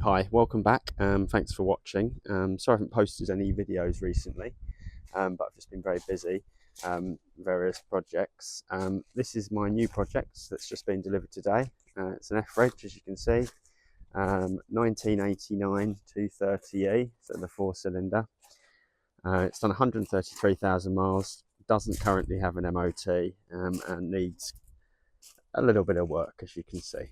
Hi, welcome back. Thanks for watching. Sorry I haven't posted any videos recently, but I've just been very busy, various projects. This is my new project that's just been delivered today. It's an F-Reg, as you can see, 1989 230E, so the 4-cylinder. It's done 133,000 miles, doesn't currently have an MOT, and needs a little bit of work, as you can see.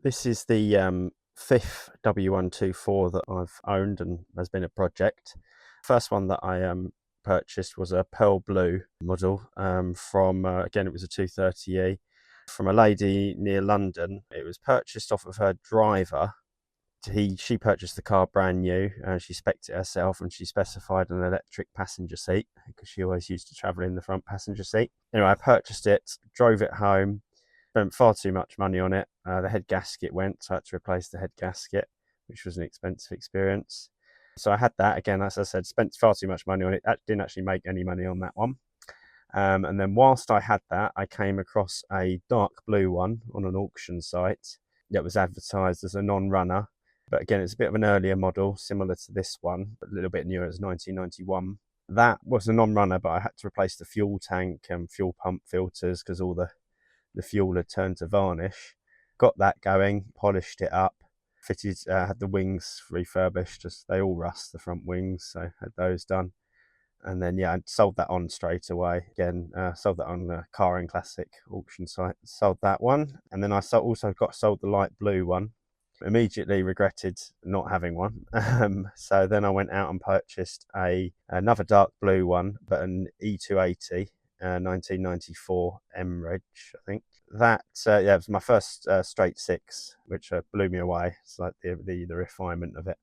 This is the fifth W124 that I've owned and has been a project. First one that I purchased was a pearl blue model from, again, it was a 230E from a lady near London. It was purchased off of her driver. She purchased the car brand new and she spec'd it herself, and she specified an electric passenger seat because she always used to travel in the front passenger seat. Anyway, I purchased it, drove it home, spent far too much money on it. The head gasket went, so I had to replace the head gasket, which was an expensive experience. So I had that again, as I said, spent far too much money on it. I didn't actually make any money on that one. And then whilst I had that, I came across a dark blue one on an auction site that was advertised as a non-runner. But again, it's a bit of an earlier model, similar to this one, but a little bit newer. It's 1991. That was a non-runner, but I had to replace the fuel tank and fuel pump filters because all the fuel had turned to varnish. Got that going, polished it up, fitted, had the wings refurbished, as they all rust, the front wings, so had those done. And then I sold that on straight away. Again, sold that on the Car and Classic auction site. Sold that one, and then I also sold the light blue one. Immediately regretted not having one. So then I went out and purchased another dark blue one, but an E280. 1994 M-Reg, I think. That it was my first straight six, which blew me away. It's like the refinement of it.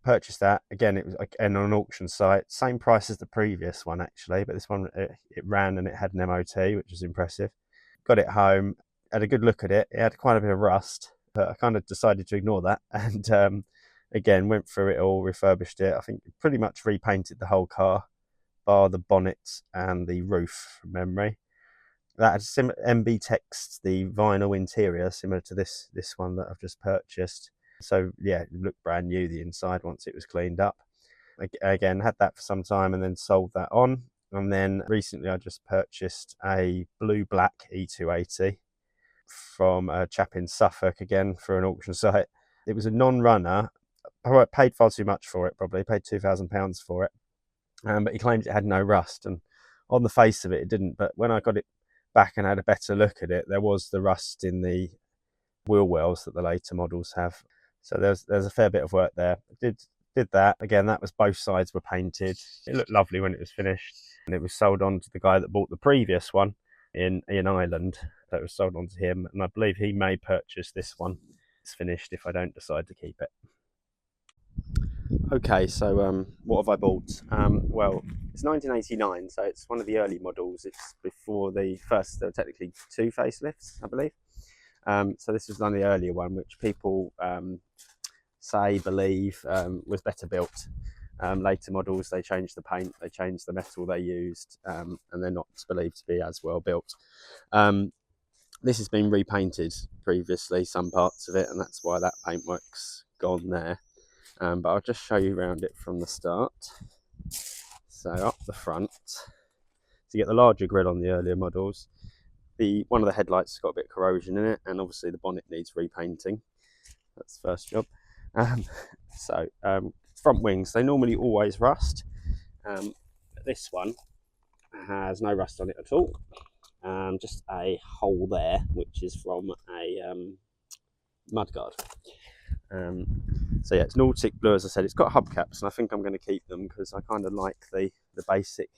Purchased that again. It was again on an auction site, same price as the previous one actually, but this one it ran and it had an MOT, which was impressive. Got it home, had a good look at it. It had quite a bit of rust, but I kind of decided to ignore that, and again went through it all, refurbished it. I think pretty much repainted the whole car, bar the bonnet and the roof from memory. That had MB text, the vinyl interior, similar to this one that I've just purchased. So yeah, it looked brand new, the inside, once it was cleaned up. Again, had that for some time and then sold that on. And then recently I just purchased a blue-black E280 from a chap in Suffolk, again, for an auction site. It was a non-runner. I paid far too much for it, probably. Paid £2,000 for it. But he claimed it had no rust, and on the face of it, it didn't. But when I got it back and had a better look at it, there was the rust in the wheel wells that the later models have. So there's a fair bit of work there. Did that again. That was both sides were painted. It looked lovely when it was finished, and it was sold on to the guy that bought the previous one in Ireland. That was sold on to him, and I believe he may purchase this one. It's finished if I don't decide to keep it. Okay, so what have I bought? Well, it's 1989, so it's one of the early models. It's before the first, there were technically two facelifts, I believe. So this was one of the earlier one, which people believe was better built. Later models, they changed the paint, they changed the metal they used, and they're not believed to be as well built. This has been repainted previously, some parts of it, and that's why that paintwork's gone there. But I'll just show you around it from the start. So up the front, so you get the larger grille on the earlier models. One of the headlights has got a bit of corrosion in it, and obviously the bonnet needs repainting. That's the first job. Front wings, they normally always rust. This one has no rust on it at all. Just a hole there, which is from a mudguard. So yeah, it's Nautic blue, as I said. It's got hubcaps, and I think I'm going to keep them because I kind of like the basic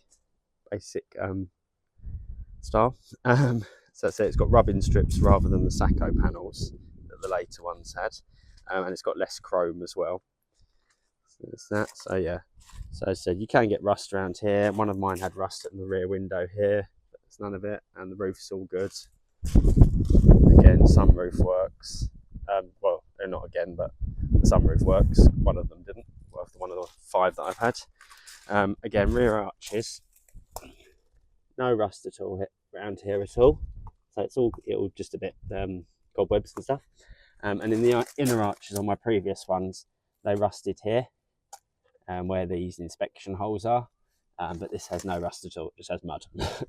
style. So that's it. It's got rubbing strips rather than the Sacco panels that the later ones had, and it's got less chrome as well. So there's that. So yeah, so as I said, you can get rust around here. One of mine had rust in the rear window here, but there's none of it, and the roof's all good. Again, sunroof works. Well, not again, but the sunroof works. One of them didn't. Well, one of the 5 that I've had. Again, rear arches, no rust at all around here at all. so it's all just a bit cobwebs and stuff. And in the inner arches on my previous ones, they rusted here, where these inspection holes are. But this has no rust at all, it just has mud. So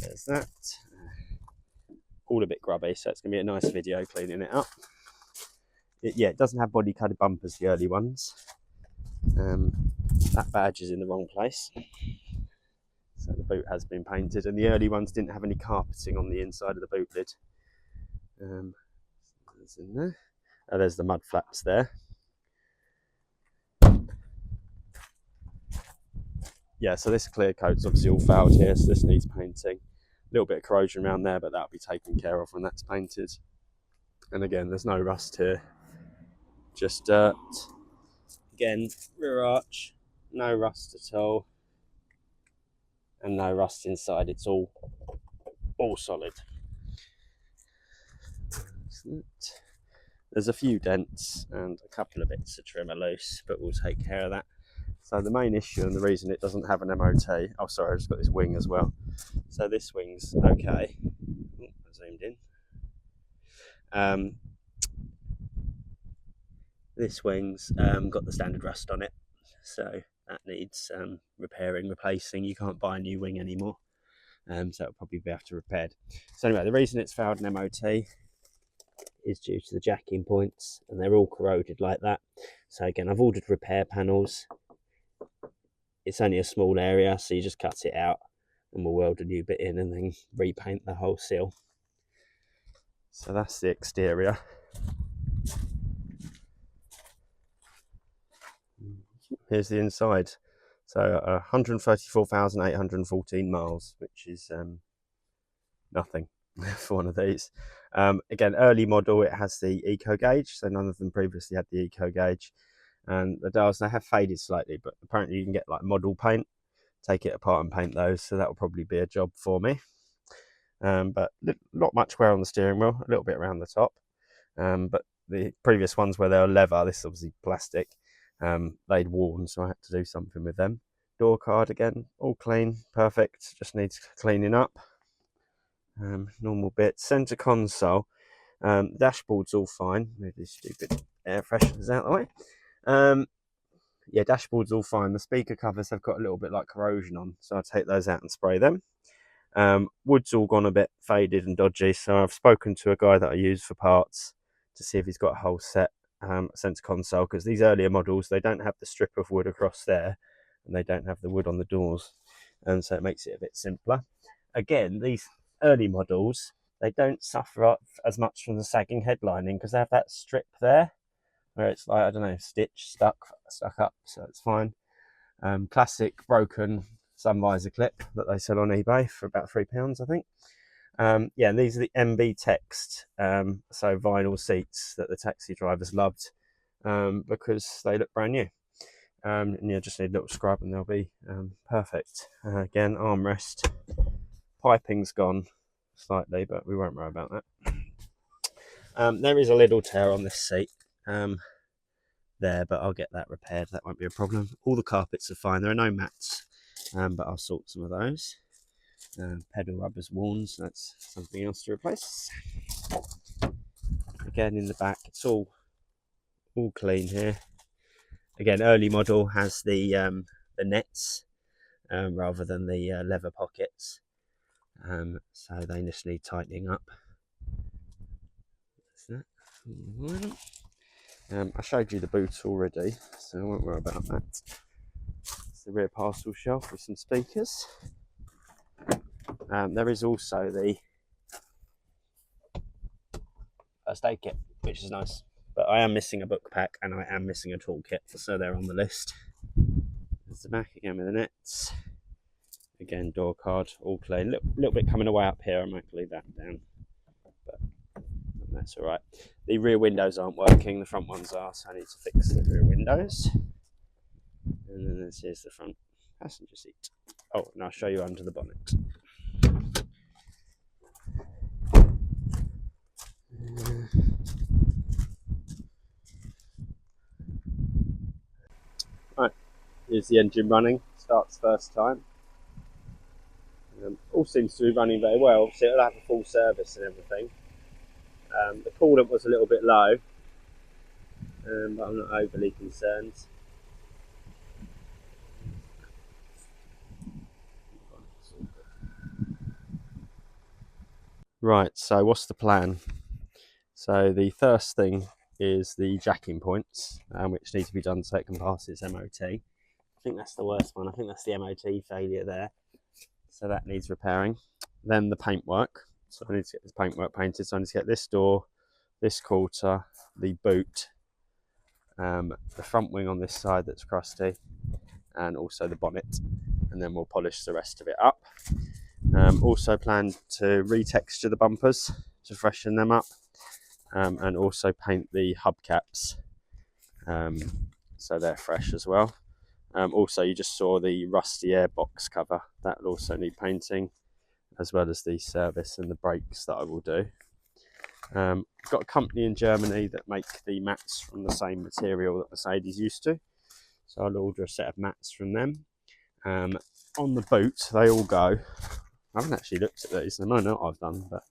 there's that. All a bit grubby, so it's going to be a nice video cleaning it up. It doesn't have body coloured bumpers, the early ones. That badge is in the wrong place. So the boot has been painted, and the early ones didn't have any carpeting on the inside of the boot lid. It's in there. Oh, there's the mud flaps there. Yeah, so this clear coat's obviously all fouled here, so this needs painting. A little bit of corrosion around there, but that'll be taken care of when that's painted. And again, there's no rust here, just dirt. Again, rear arch, no rust at all, and no rust inside. It's all solid. There's a few dents and a couple of bits of trim are loose, but we'll take care of that. So the main issue and the reason it doesn't have an MOT, oh sorry, I just got this wing as well. So this wing's okay. I zoomed in. This wing's got the standard rust on it, so that needs repairing, replacing. You can't buy a new wing anymore, so it'll probably be have to repaired. So anyway, the reason it's failed an MOT is due to the jacking points, and they're all corroded like that. So again, I've ordered repair panels. It's only a small area, so you just cut it out and we'll weld a new bit in and then repaint the whole seal. So that's the exterior. Here's the inside. So 134,814 miles, which is nothing for one of these. Again, early model, it has the eco gauge, so none of them previously had the eco gauge. And the dials, they have faded slightly, but apparently you can get like model paint, take it apart and paint those, so that will probably be a job for me. But not much wear on the steering wheel, a little bit around the top. But the previous ones where they were leather, this is obviously plastic, they'd worn, so I had to do something with them. Door card again, all clean, perfect, just needs cleaning up. Normal bits. Centre console, dashboard's all fine. Move these stupid air fresheners out of the way. Yeah, dashboard's all fine. The speaker covers have got a little bit like corrosion on, so I'll take those out and spray them. Wood's all gone a bit faded and dodgy, so I've spoken to a guy that I use for parts to see if he's got a whole set centre console, because these earlier models, they don't have the strip of wood across there, and they don't have the wood on the doors, and so it makes it a bit simpler. Again, these early models, they don't suffer as much from the sagging headlining because they have that strip there where it's like, I don't know, stitch stuck up, so it's fine. Classic broken sun visor clip that they sell on eBay for about £3, I think. Yeah, and these are the MB Text, so vinyl seats that the taxi drivers loved because they look brand new. And you just need a little scrub and they'll be perfect. Again, armrest, piping's gone slightly, but we won't worry about that. There is a little tear on this seat there, but I'll get that repaired. That won't be a problem. All the carpets are fine. There are no mats, but I'll sort some of those. Pedal rubber's worn, so that's something else to replace. Again, in the back, it's all clean here. Again, early model has the nets rather than the leather pockets, so they just need tightening up. I showed you the boot already, so I won't worry about that. It's the rear parcel shelf with some speakers. There is also the first aid kit, which is nice. But I am missing a book pack and I am missing a toolkit, so they're on the list. There's the back again with the nets. Again, door card, all clean. Little bit coming away up here, I might leave that down. But that's alright. The rear windows aren't working, the front ones are, so I need to fix the rear windows. And then here's the front passenger seat. Oh, and I'll show you under the bonnet. Right, here's the engine running, starts first time. all seems to be running very well. So it'll have a full service and everything. The coolant was a little bit low, but I'm not overly concerned. Right, so what's the plan? So the first thing is the jacking points, which need to be done so it can pass its MOT. I think that's the worst one. I think that's the MOT failure there. So that needs repairing. Then the paintwork. So I need to get this paintwork painted. So I need to get this door, this quarter, the boot, the front wing on this side that's crusty, and also the bonnet. And then we'll polish the rest of it up. Also plan to retexture the bumpers to freshen them up, and also paint the hubcaps so they're fresh as well. Also, you just saw the rusty airbox cover. That will also need painting, as well as the service and the brakes that I will do. Got a company in Germany that make the mats from the same material that Mercedes used to, so I'll order a set of mats from them. On the boot, they all go. I haven't actually looked at these. I might not have done, but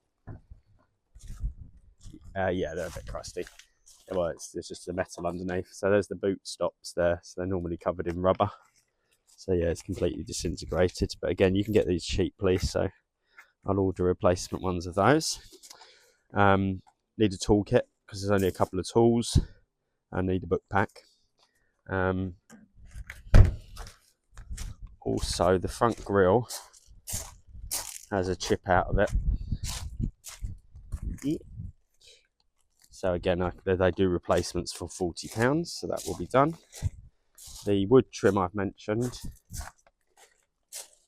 yeah, they're a bit crusty. Well, it's just the metal underneath. So there's the boot stops there. So they're normally covered in rubber. So yeah, it's completely disintegrated. But again, you can get these cheaply, so I'll order replacement ones of those. Need a toolkit because there's only a couple of tools. I need a book pack. Also, the front grille has a chip out of it. So again, they do replacements for £40, so that will be done. The wood trim I've mentioned,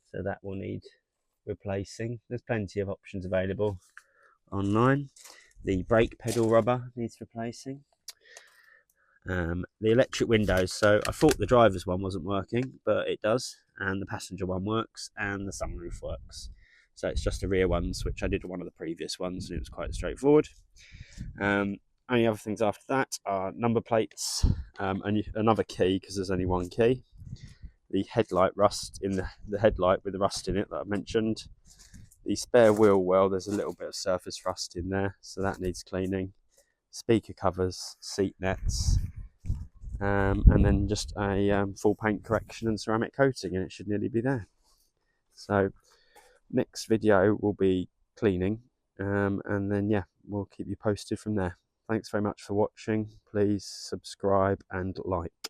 so that will need replacing. There's plenty of options available online. The brake pedal rubber needs replacing. The electric windows, so I thought the driver's one wasn't working, but it does, and the passenger one works, and the sunroof works. So it's just the rear ones, which I did one of the previous ones, and it was quite straightforward. Only other things after that are number plates, and another key, because there's only one key. The headlight rust in the headlight with the rust in it that I mentioned. The spare wheel well, there's a little bit of surface rust in there, so that needs cleaning. Speaker covers, seat nets, and then just a full paint correction and ceramic coating, and it should nearly be there. So next video will be cleaning, and then yeah, we'll keep you posted from there. Thanks very much for watching. Please subscribe and like.